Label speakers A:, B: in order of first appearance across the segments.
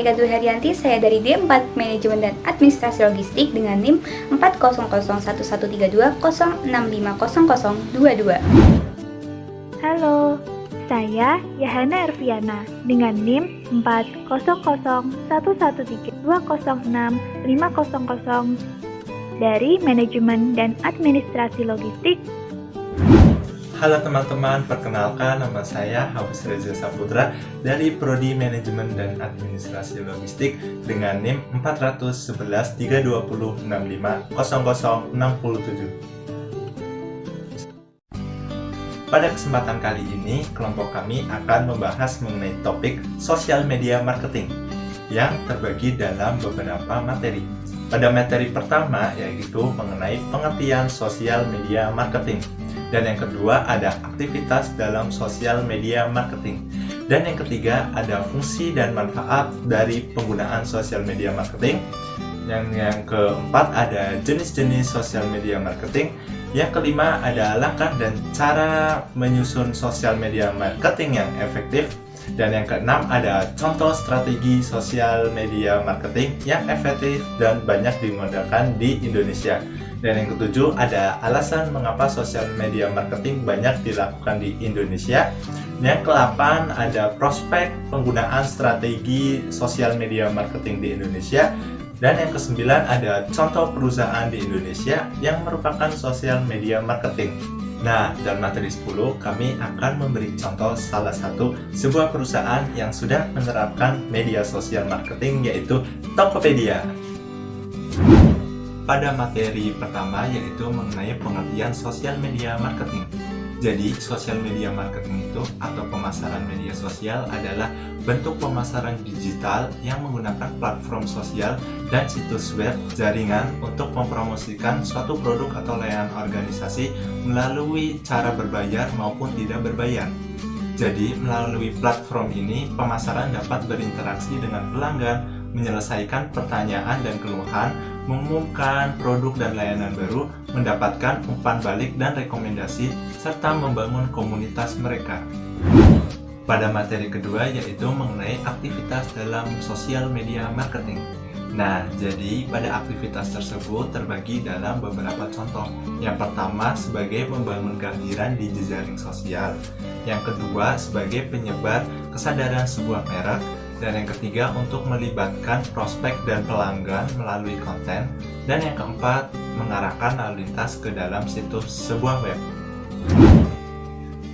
A: Monika Durharianti, saya dari D4 Manajemen dan Administrasi Logistik dengan NIM 40011313206500022.
B: Halo, saya Yahana Erviana dengan NIM 4001132065000 dari Manajemen dan Administrasi Logistik.
C: Halo teman-teman, perkenalkan nama saya Hafiz Reza Saputra dari Prodi Manajemen dan Administrasi Logistik dengan NIM 41132065067. Pada kesempatan kali ini, kelompok kami akan membahas mengenai topik sosial media marketing yang terbagi dalam beberapa materi. Pada materi pertama yaitu mengenai pengertian sosial media marketing. Dan yang kedua ada aktivitas dalam sosial media marketing. Dan yang ketiga ada fungsi dan manfaat dari penggunaan sosial media marketing. Yang keempat ada jenis-jenis sosial media marketing. Yang kelima ada langkah dan cara menyusun sosial media marketing yang efektif. Dan yang keenam ada contoh strategi sosial media marketing yang efektif dan banyak digunakan di Indonesia. Dan yang ketujuh ada alasan mengapa sosial media marketing banyak dilakukan di Indonesia. Yang ke-8 ada prospek penggunaan strategi sosial media marketing di Indonesia. Dan yang ke-9 ada contoh perusahaan di Indonesia yang merupakan sosial media marketing. Nah, dalam materi 10 kami akan memberi contoh salah satu sebuah perusahaan yang sudah menerapkan media sosial marketing yaitu Tokopedia. Pada materi pertama yaitu mengenai pengertian sosial media marketing. Jadi, sosial media marketing itu atau pemasaran media sosial adalah bentuk pemasaran digital yang menggunakan platform sosial dan situs web jaringan untuk mempromosikan suatu produk atau layanan organisasi melalui cara berbayar maupun tidak berbayar. Jadi, melalui platform ini, pemasaran dapat berinteraksi dengan pelanggan, menyelesaikan pertanyaan dan keluhan, mengumumkan produk dan layanan baru, mendapatkan umpan balik dan rekomendasi, serta membangun komunitas mereka. Pada materi kedua yaitu mengenai aktivitas dalam sosial media marketing. Nah, jadi pada aktivitas tersebut terbagi dalam beberapa contoh. Yang pertama sebagai membangun kehadiran di jejaring sosial. Yang kedua sebagai penyebar kesadaran sebuah merek. Dan yang ketiga untuk melibatkan prospek dan pelanggan melalui konten. Dan yang keempat mengarahkan lalu lintas ke dalam situs sebuah web.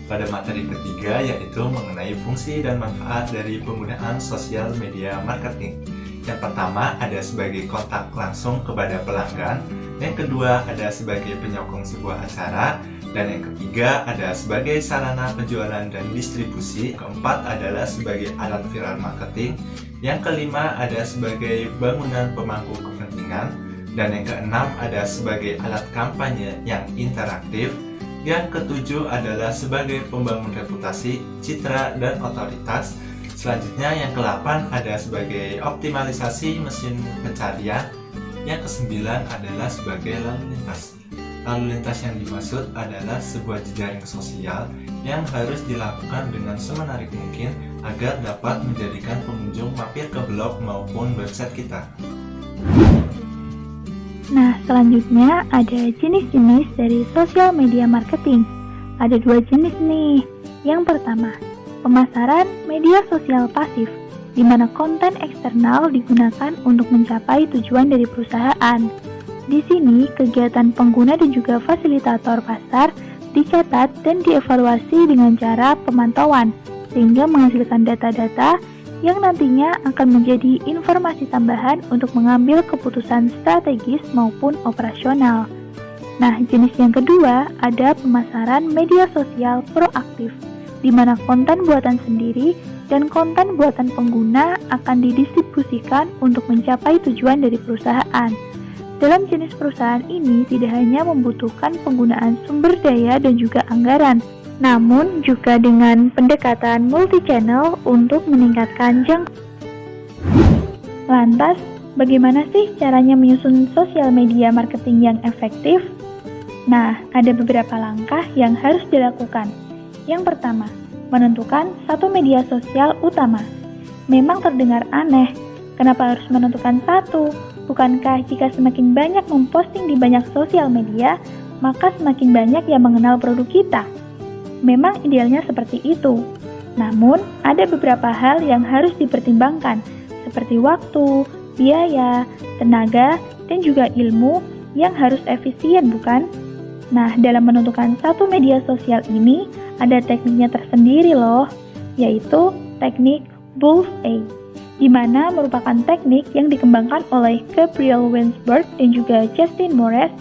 C: Pada materi ketiga yaitu mengenai fungsi dan manfaat dari penggunaan sosial media marketing. Yang pertama ada sebagai kontak langsung kepada pelanggan. Yang kedua ada sebagai penyokong sebuah acara. Dan yang ketiga ada sebagai sarana penjualan dan distribusi. Keempat adalah sebagai alat viral marketing. Yang kelima ada sebagai bangunan pemangku kepentingan. Dan yang keenam ada sebagai alat kampanye yang interaktif. Yang ketujuh adalah sebagai pembangun reputasi, citra, dan otoritas. Selanjutnya yang ke-8 ada sebagai optimalisasi mesin pencarian. Yang ke-9 adalah sebagai lalu lintas. Lalu lintas yang dimaksud adalah sebuah jejaring sosial yang harus dilakukan dengan semenarik mungkin agar dapat menjadikan pengunjung mampir ke blog maupun website kita.
B: Nah, selanjutnya ada jenis-jenis dari sosial media marketing. Ada 2 jenis nih. Yang pertama, pemasaran media sosial pasif, di mana konten eksternal digunakan untuk mencapai tujuan dari perusahaan. Di sini, kegiatan pengguna dan juga fasilitator pasar dicatat dan dievaluasi dengan cara pemantauan, sehingga menghasilkan data-data yang nantinya akan menjadi informasi tambahan untuk mengambil keputusan strategis maupun operasional. Nah, jenis yang kedua ada pemasaran media sosial proaktif, di mana konten buatan sendiri dan konten buatan pengguna akan didistribusikan untuk mencapai tujuan dari perusahaan. Dalam jenis perusahaan ini tidak hanya membutuhkan penggunaan sumber daya dan juga anggaran, namun juga dengan pendekatan multi-channel untuk meningkatkan jangkauan. Lantas, bagaimana sih caranya menyusun sosial media marketing yang efektif? Nah, ada beberapa langkah yang harus dilakukan. Yang pertama, menentukan satu media sosial utama. Memang terdengar aneh, Kenapa harus menentukan satu? Bukankah jika semakin banyak memposting di banyak sosial media, maka semakin banyak yang mengenal produk kita? Memang idealnya seperti itu. Namun, ada beberapa hal yang harus dipertimbangkan, seperti waktu, biaya, tenaga, dan juga ilmu yang harus efisien, bukan? Nah, dalam menentukan satu media sosial ini, ada tekniknya tersendiri loh, yaitu teknik Bullseye, di mana merupakan teknik yang dikembangkan oleh Gabriel Weinberg dan juga Justin Morris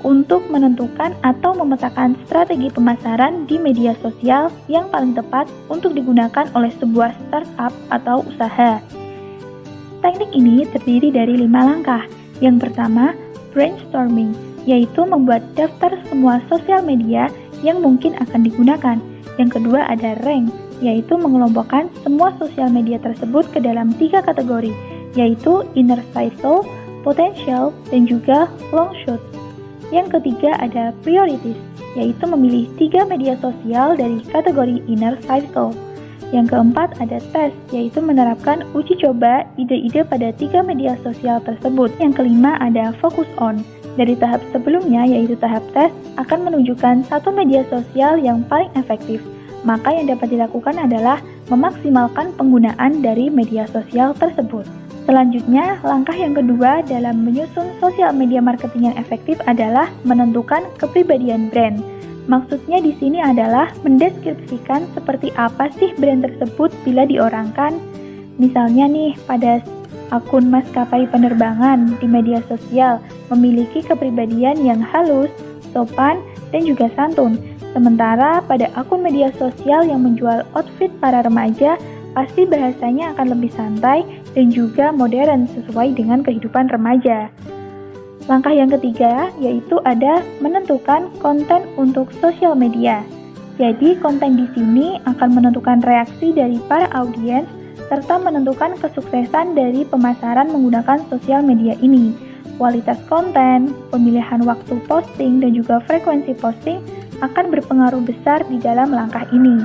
B: untuk menentukan atau memetakan strategi pemasaran di media sosial yang paling tepat untuk digunakan oleh sebuah startup atau usaha. Teknik ini terdiri dari 5 langkah. Yang pertama, brainstorming, yaitu membuat daftar semua sosial media yang mungkin akan digunakan. Yang kedua ada rank, yaitu mengelompokkan semua sosial media tersebut ke dalam 3 kategori, yaitu inner circle, potential, dan juga long shot. Yang ketiga ada priorities, yaitu memilih 3 media sosial dari kategori inner circle. Yang keempat ada test, yaitu menerapkan uji coba ide-ide pada 3 media sosial tersebut. Yang kelima ada focus on. Dari tahap sebelumnya, yaitu tahap tes, akan menunjukkan satu media sosial yang paling efektif. Maka yang dapat dilakukan adalah memaksimalkan penggunaan dari media sosial tersebut. Selanjutnya, langkah yang kedua dalam menyusun sosial media marketing yang efektif adalah menentukan kepribadian brand. Maksudnya di sini adalah mendeskripsikan seperti apa sih brand tersebut bila diorangkan. Misalnya nih, pada akun maskapai penerbangan di media sosial memiliki kepribadian yang halus, sopan, dan juga santun. Sementara pada akun media sosial yang menjual outfit para remaja, pasti bahasanya akan lebih santai dan juga modern sesuai dengan kehidupan remaja. Langkah yang ketiga yaitu ada menentukan konten untuk sosial media. Jadi konten di sini akan menentukan reaksi dari para audiens serta menentukan kesuksesan dari pemasaran menggunakan sosial media ini. Kualitas konten, pemilihan waktu posting, dan juga frekuensi posting akan berpengaruh besar di dalam langkah ini.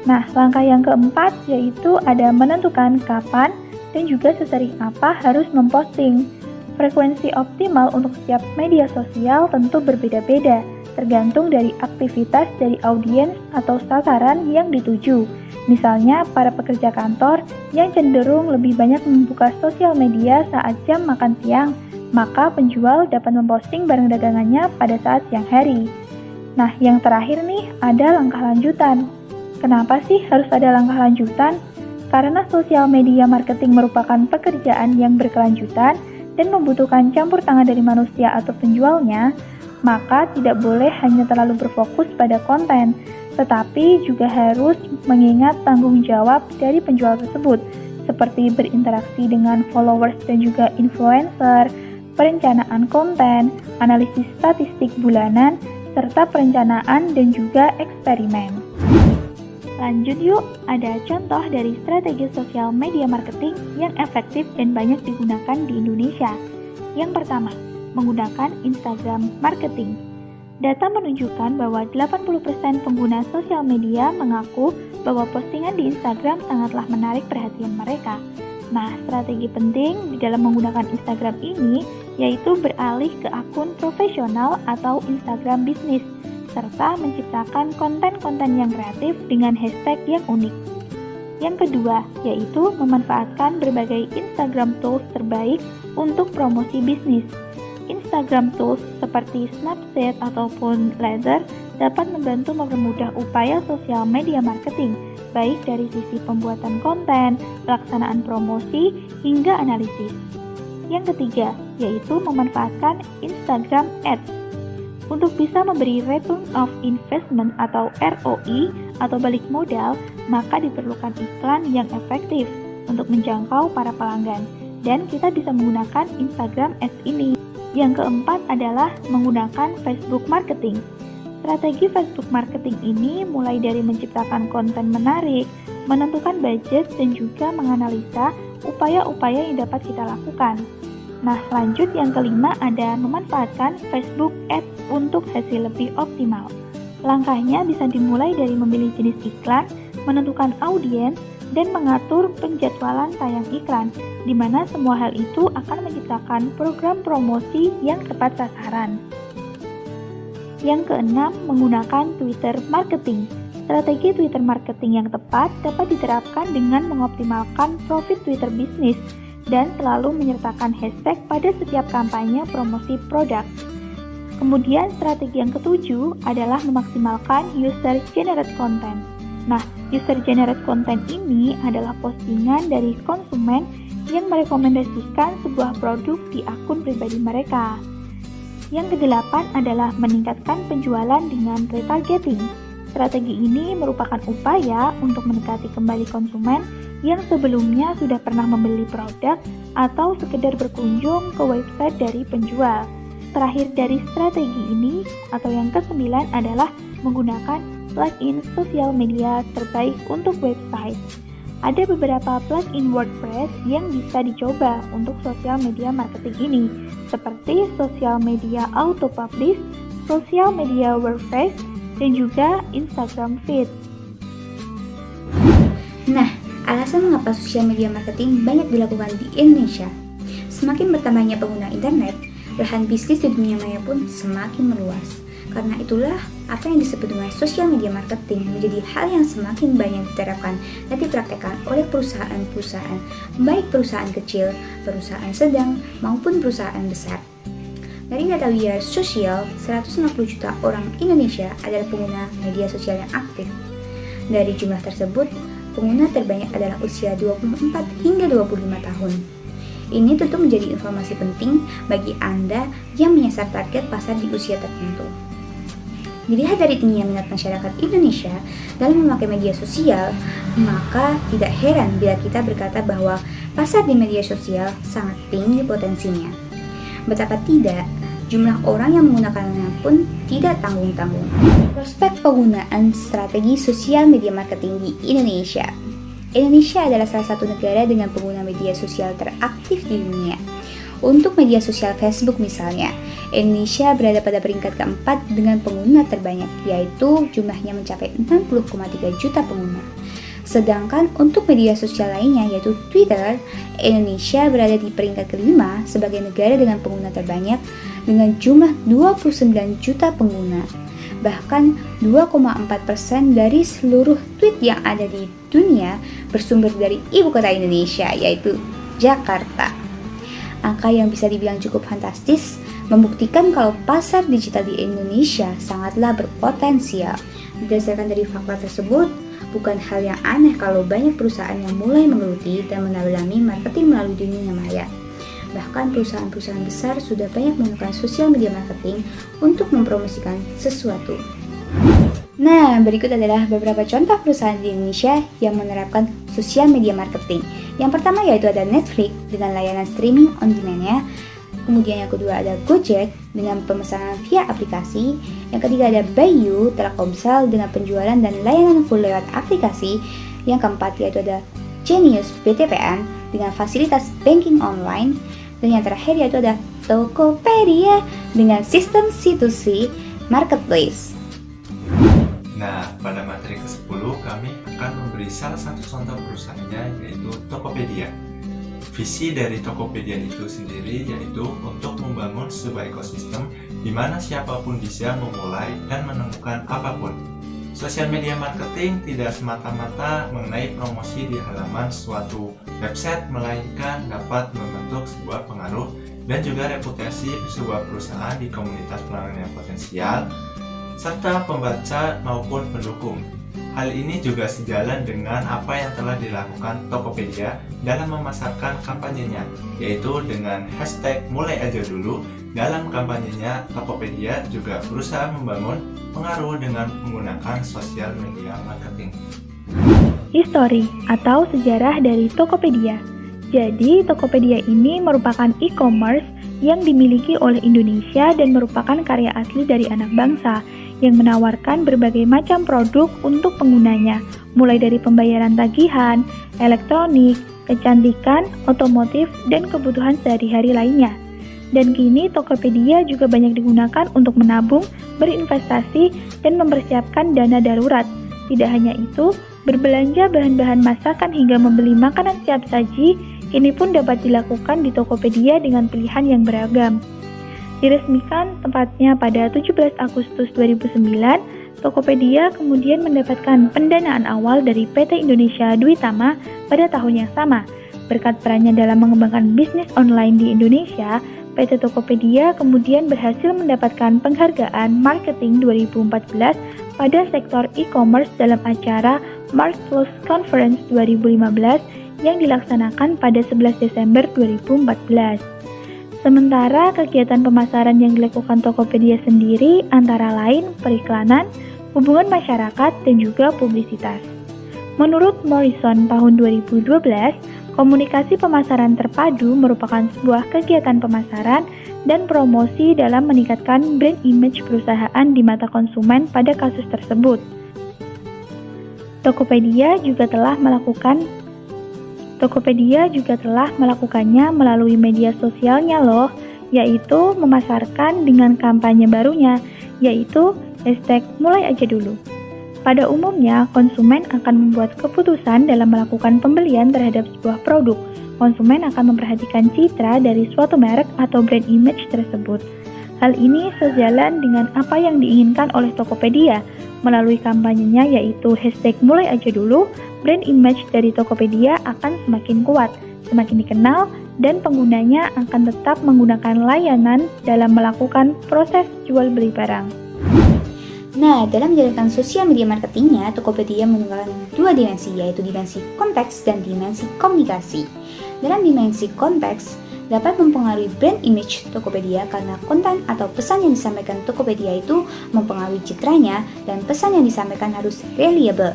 B: Nah, langkah yang keempat yaitu ada menentukan kapan dan juga sesering apa harus memposting. Frekuensi optimal untuk setiap media sosial tentu berbeda-beda, tergantung dari aktivitas dari audiens atau sasaran yang dituju. Misalnya, para pekerja kantor yang cenderung lebih banyak membuka sosial media saat jam makan siang, maka penjual dapat memposting barang dagangannya pada saat siang hari. Nah, yang terakhir nih, ada langkah lanjutan. Kenapa sih harus ada langkah lanjutan? Karena sosial media marketing merupakan pekerjaan yang berkelanjutan dan membutuhkan campur tangan dari manusia atau penjualnya, maka tidak boleh hanya terlalu berfokus pada konten, tetapi juga harus mengingat tanggung jawab dari penjual tersebut, seperti berinteraksi dengan followers dan juga influencer, perencanaan konten, analisis statistik bulanan, serta perencanaan dan juga eksperimen. Lanjut yuk, ada contoh dari strategi sosial media marketing yang efektif dan banyak digunakan di Indonesia. Yang pertama, menggunakan Instagram marketing. Data menunjukkan bahwa 80% pengguna sosial media mengaku bahwa postingan di Instagram sangatlah menarik perhatian mereka. Nah, strategi penting di dalam menggunakan Instagram ini yaitu beralih ke akun profesional atau Instagram bisnis, serta menciptakan konten-konten yang kreatif dengan hashtag yang unik. Yang kedua, yaitu memanfaatkan berbagai Instagram tools terbaik untuk promosi bisnis. Instagram tools seperti Snapchat ataupun Ladder dapat membantu mempermudah upaya sosial media marketing, baik dari sisi pembuatan konten, pelaksanaan promosi, hingga analisis. Yang ketiga, yaitu memanfaatkan Instagram Ads. Untuk bisa memberi return of investment atau ROI atau balik modal, maka diperlukan iklan yang efektif untuk menjangkau para pelanggan, dan kita bisa menggunakan Instagram Ads ini. Yang keempat adalah menggunakan Facebook Marketing. Strategi Facebook Marketing ini mulai dari menciptakan konten menarik, menentukan budget, dan juga menganalisa upaya-upaya yang dapat kita lakukan. Nah, lanjut yang kelima ada memanfaatkan Facebook Ads untuk hasil lebih optimal. Langkahnya bisa dimulai dari memilih jenis iklan, menentukan audiens, dan mengatur penjadwalan tayang iklan, di mana semua hal itu akan menciptakan program promosi yang tepat sasaran. Yang keenam, menggunakan Twitter marketing. Strategi Twitter marketing yang tepat dapat diterapkan dengan mengoptimalkan profit Twitter bisnis dan selalu menyertakan hashtag pada setiap kampanye promosi produk. Kemudian strategi yang ketujuh adalah memaksimalkan user-generated content. Nah, user-generated content ini adalah postingan dari konsumen yang merekomendasikan sebuah produk di akun pribadi mereka. Yang kedelapan adalah meningkatkan penjualan dengan retargeting. Strategi ini merupakan upaya untuk mendekati kembali konsumen yang sebelumnya sudah pernah membeli produk atau sekedar berkunjung ke website dari penjual. Terakhir dari strategi ini atau yang kesembilan adalah menggunakan plugin sosial media terbaik untuk website. Ada beberapa plugin WordPress yang bisa dicoba untuk sosial media marketing ini, seperti Social Media Auto Publish, Social Media WordPress, dan juga Instagram Feed.
A: Nah, alasan mengapa sosial media marketing banyak dilakukan di Indonesia. Semakin bertambahnya pengguna internet, lahan bisnis di dunia maya pun semakin meluas. Karena itulah, apa yang disebut dengan sosial media marketing menjadi hal yang semakin banyak diterapkan dan dipraktekkan oleh perusahaan-perusahaan, baik perusahaan kecil, perusahaan sedang, maupun perusahaan besar. Dari data We Are Social, 150 juta orang Indonesia adalah pengguna media sosial yang aktif. Dari jumlah tersebut, pengguna terbanyak adalah usia 24 hingga 25 tahun. Ini tentu menjadi informasi penting bagi Anda yang menyasar target pasar di usia tertentu. Dilihat dari tingginya minat masyarakat Indonesia dalam memakai media sosial, maka tidak heran bila kita berkata bahwa pasar di media sosial sangat tinggi potensinya. Betapa tidak, jumlah orang yang menggunakannya pun tidak tanggung-tanggung. Prospek penggunaan strategi sosial media marketing di Indonesia. Indonesia adalah salah satu negara dengan pengguna media sosial teraktif di dunia. Untuk media sosial Facebook misalnya, Indonesia berada pada peringkat keempat dengan pengguna terbanyak, yaitu jumlahnya mencapai 60,3 juta pengguna. Sedangkan untuk media sosial lainnya, yaitu Twitter, Indonesia berada di peringkat kelima sebagai negara dengan pengguna terbanyak dengan jumlah 29 juta pengguna. Bahkan 2,4% dari seluruh tweet yang ada di dunia bersumber dari ibu kota Indonesia, yaitu Jakarta. Angka yang bisa dibilang cukup fantastis membuktikan kalau pasar digital di Indonesia sangatlah berpotensial. Berdasarkan dari fakta tersebut, bukan hal yang aneh kalau banyak perusahaan yang mulai menggeluti dan mendalami marketing melalui dunia maya. Bahkan perusahaan-perusahaan besar sudah banyak menggunakan sosial media marketing untuk mempromosikan sesuatu. Nah, berikut adalah beberapa contoh perusahaan di Indonesia yang menerapkan sosial media marketing. Yang pertama yaitu ada Netflix dengan layanan streaming on demand-nya. Kemudian yang kedua ada Gojek dengan pemesanan via aplikasi. Yang ketiga ada Bayu Telkomsel dengan penjualan dan layanan full lewat aplikasi. Yang keempat yaitu ada Genius BTPN dengan fasilitas banking online. Dan yang terakhir yaitu ada Tokopedia dengan sistem C2C marketplace.
C: Nah, pada materi ke-10 kami akan memberi salah satu contoh perusahaannya yaitu Tokopedia. Visi dari Tokopedia itu sendiri yaitu untuk membangun sebuah ekosistem di mana siapapun bisa memulai dan menemukan apapun. Sosial media marketing tidak semata-mata mengenai promosi di halaman suatu website, melainkan dapat membentuk sebuah pengaruh dan juga reputasi sebuah perusahaan di komunitas pelanggan yang potensial, serta pembaca maupun pendukung. Hal ini juga sejalan dengan apa yang telah dilakukan Tokopedia dalam memasarkan kampanyenya, yaitu dengan hashtag mulai aja dulu. Dalam kampanyenya, Tokopedia juga berusaha membangun pengaruh dengan menggunakan sosial media marketing.
B: History atau sejarah dari Tokopedia. Jadi, Tokopedia ini merupakan e-commerce yang dimiliki oleh Indonesia dan merupakan karya asli dari anak bangsa yang menawarkan berbagai macam produk untuk penggunanya, mulai dari pembayaran tagihan, elektronik, kecantikan, otomotif, dan kebutuhan sehari-hari lainnya. Dan kini Tokopedia juga banyak digunakan untuk menabung, berinvestasi, dan mempersiapkan dana darurat. Tidak hanya itu, Berbelanja bahan-bahan masakan hingga membeli makanan siap saji kini pun dapat dilakukan di Tokopedia dengan pilihan yang beragam. Diresmikan tepatnya pada 17 Agustus 2009, Tokopedia kemudian mendapatkan pendanaan awal dari PT Indonesia Duitama pada tahun yang sama. Berkat perannya dalam mengembangkan bisnis online di Indonesia, PT Tokopedia kemudian berhasil mendapatkan penghargaan Marketing 2014 pada sektor e-commerce dalam acara Marketplace Conference 2015 yang dilaksanakan pada 11 Desember 2014. Sementara kegiatan pemasaran yang dilakukan Tokopedia sendiri antara lain periklanan, hubungan masyarakat, dan juga publisitas. Menurut Morrison tahun 2012, komunikasi pemasaran terpadu merupakan sebuah kegiatan pemasaran dan promosi dalam meningkatkan brand image perusahaan di mata konsumen pada kasus tersebut. Tokopedia juga telah melakukannya melalui media sosialnya loh, yaitu memasarkan dengan kampanye barunya, yaitu #mulaiaja-dulu. Pada umumnya, konsumen akan membuat keputusan dalam melakukan pembelian terhadap sebuah produk. Konsumen akan memperhatikan citra dari suatu merek atau brand image tersebut. Hal ini sejalan dengan apa yang diinginkan oleh Tokopedia. Melalui kampanyenya yaitu #mulaiaja-dulu, brand image dari Tokopedia akan semakin kuat, semakin dikenal, dan penggunanya akan tetap menggunakan layanan dalam melakukan proses jual beli barang.
A: Nah, dalam menjalankan sosial media marketingnya, Tokopedia menggunakan dua dimensi, yaitu dimensi konteks dan dimensi komunikasi. Dalam dimensi konteks, dapat mempengaruhi brand image Tokopedia karena konten atau pesan yang disampaikan Tokopedia itu mempengaruhi citranya dan pesan yang disampaikan harus reliable.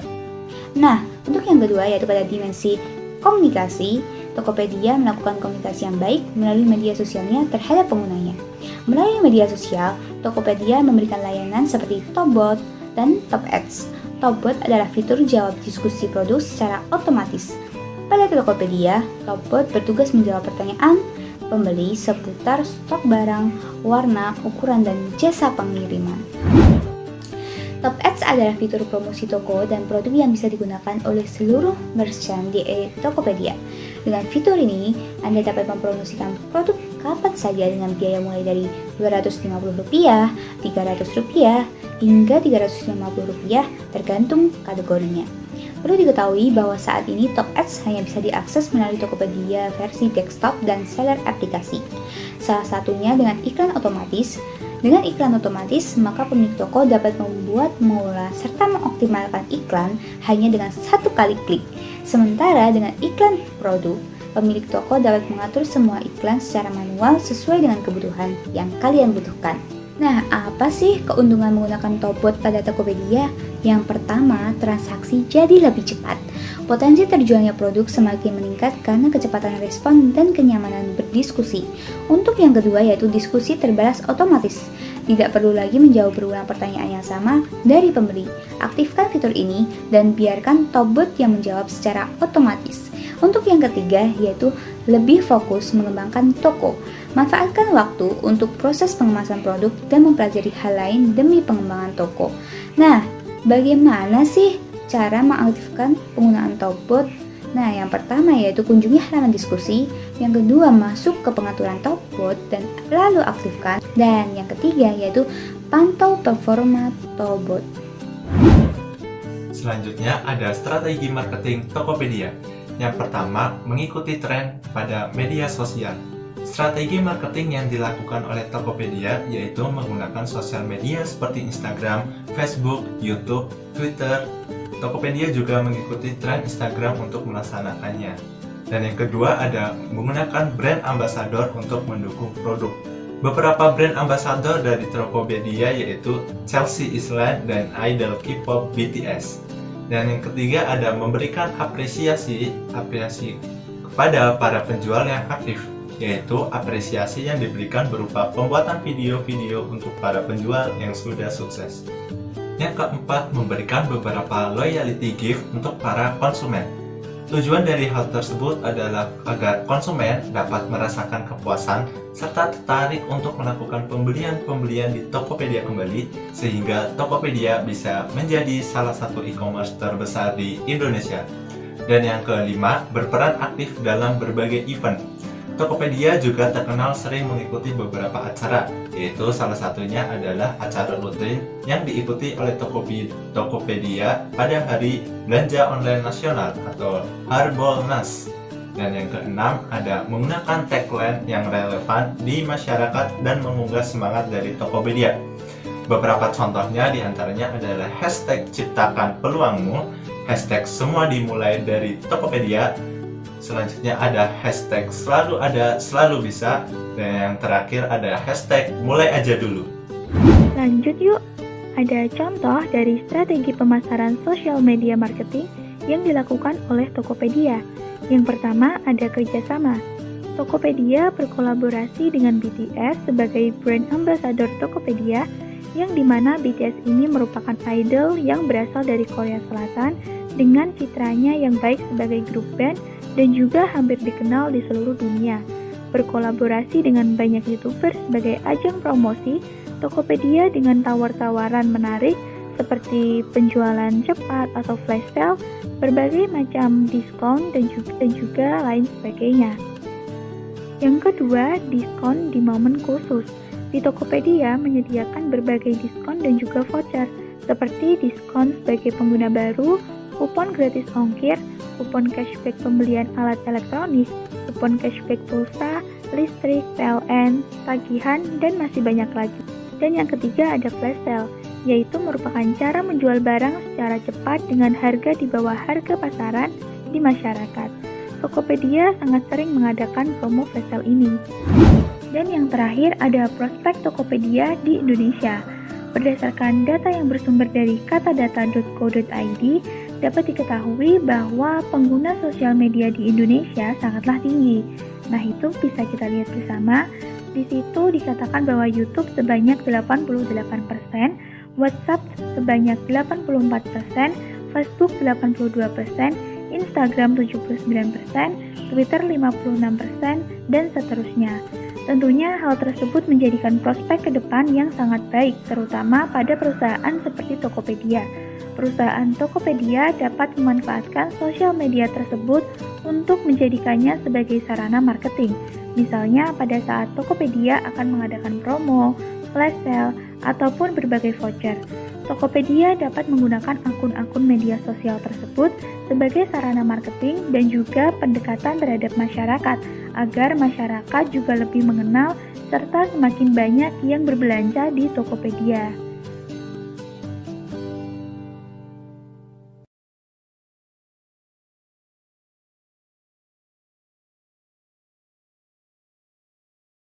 A: Nah, untuk yang kedua yaitu pada dimensi komunikasi, Tokopedia melakukan komunikasi yang baik melalui media sosialnya terhadap penggunanya. Melalui media sosial, Tokopedia memberikan layanan seperti Topbot dan Top Ads. Topbot adalah fitur jawab diskusi produk secara otomatis. Pada Tokopedia, Topbot bertugas menjawab pertanyaan pembeli seputar stok barang, warna, ukuran, dan jasa pengiriman. Top Ads adalah fitur promosi toko dan produk yang bisa digunakan oleh seluruh merchant di Tokopedia. Dengan fitur ini, Anda dapat mempromosikan produk kapan saja dengan biaya mulai dari Rp250, Rp300, hingga Rp350 tergantung kategorinya. Perlu diketahui bahwa saat ini Top Ads hanya bisa diakses melalui Tokopedia versi desktop dan seller aplikasi. Salah satunya dengan iklan otomatis. Dengan iklan otomatis, maka pemilik toko dapat membuat, mengolah, serta mengoptimalkan iklan hanya dengan satu kali klik. Sementara dengan iklan produk, pemilik toko dapat mengatur semua iklan secara manual sesuai dengan kebutuhan yang kalian butuhkan. Nah, apa sih keuntungan menggunakan Topbot pada Tokopedia? Yang pertama, transaksi jadi lebih cepat. Potensi terjualnya produk semakin meningkat karena kecepatan respon dan kenyamanan berdiskusi. Untuk yang kedua yaitu diskusi terbalas otomatis. Tidak perlu lagi menjawab berulang pertanyaan yang sama dari pembeli. Aktifkan fitur ini dan biarkan Topbot yang menjawab secara otomatis. Untuk yang ketiga yaitu lebih fokus mengembangkan toko. Manfaatkan waktu untuk proses pengemasan produk dan mempelajari hal lain demi pengembangan toko. Nah, bagaimana sih cara mengaktifkan penggunaan Topbot? Nah, yang pertama yaitu kunjungi halaman diskusi, yang kedua masuk ke pengaturan Topbot dan lalu aktifkan, dan yang ketiga yaitu pantau performa Topbot.
C: Selanjutnya ada strategi marketing Tokopedia. Yang pertama, mengikuti tren pada media sosial. Strategi marketing yang dilakukan oleh Tokopedia yaitu menggunakan sosial media seperti Instagram, Facebook, YouTube, Twitter. Tokopedia juga mengikuti tren Instagram untuk melaksanakannya. Dan yang kedua ada menggunakan brand ambassador untuk mendukung produk. Beberapa brand ambassador dari Tokopedia yaitu Chelsea Islan dan idol K-pop BTS. Dan yang ketiga ada memberikan apresiasi kepada para penjual yang aktif, yaitu apresiasi yang diberikan berupa pembuatan video-video untuk para penjual yang sudah sukses. Yang keempat, memberikan beberapa loyalty gift untuk para konsumen. Tujuan dari hal tersebut adalah agar konsumen dapat merasakan kepuasan serta tertarik untuk melakukan pembelian-pembelian di Tokopedia kembali, sehingga Tokopedia bisa menjadi salah satu e-commerce terbesar di Indonesia. Dan yang kelima, berperan aktif dalam berbagai event. Tokopedia juga terkenal sering mengikuti beberapa acara, yaitu salah satunya adalah acara rutin yang diikuti oleh Tokopedia pada Hari Belanja Online Nasional atau Harbolnas. Dan yang keenam, ada menggunakan tagline yang relevan di masyarakat dan mengunggah semangat dari Tokopedia. Beberapa contohnya diantaranya adalah hashtag ciptakan peluangmu, hashtag semua dimulai dari Tokopedia. Selanjutnya ada hashtag selalu ada, selalu bisa. Dan yang terakhir ada hashtag mulai aja dulu.
B: Lanjut yuk, ada contoh dari strategi pemasaran sosial media marketing yang dilakukan oleh Tokopedia. Yang pertama ada kerjasama. Tokopedia berkolaborasi dengan BTS sebagai brand ambassador Tokopedia, yang dimana BTS ini merupakan idol yang berasal dari Korea Selatan dengan citranya yang baik sebagai grup band dan juga hampir dikenal di seluruh dunia. Berkolaborasi dengan banyak YouTuber sebagai ajang promosi, Tokopedia dengan tawar-tawaran menarik seperti penjualan cepat atau flash sale, berbagai macam diskon dan juga lain sebagainya. Yang kedua, diskon di momen khusus. Di Tokopedia menyediakan berbagai diskon dan juga voucher, seperti diskon sebagai pengguna baru, kupon gratis ongkir, kupon cashback pembelian alat elektronik, kupon cashback pulsa, listrik, PLN, tagihan, dan masih banyak lagi. Dan yang ketiga ada flash sale, yaitu merupakan cara menjual barang secara cepat dengan harga di bawah harga pasaran di masyarakat. Tokopedia sangat sering mengadakan promo flash sale ini. Dan yang terakhir ada prospek Tokopedia di Indonesia. Berdasarkan data yang bersumber dari katadata.co.id, dapat diketahui bahwa pengguna sosial media di Indonesia sangatlah tinggi. Nah, itu bisa kita lihat bersama. Di situ dikatakan bahwa YouTube sebanyak 88%, WhatsApp sebanyak 84%, Facebook 82%, Instagram 79%, Twitter 56%, dan seterusnya. Tentunya hal tersebut menjadikan prospek ke depan yang sangat baik, terutama pada perusahaan seperti Tokopedia. Perusahaan Tokopedia dapat memanfaatkan sosial media tersebut untuk menjadikannya sebagai sarana marketing. Misalnya pada saat Tokopedia akan mengadakan promo, flash sale, ataupun berbagai voucher. Tokopedia dapat menggunakan akun-akun media sosial tersebut sebagai sarana marketing dan juga pendekatan terhadap masyarakat, agar masyarakat juga lebih mengenal serta semakin banyak yang berbelanja di Tokopedia.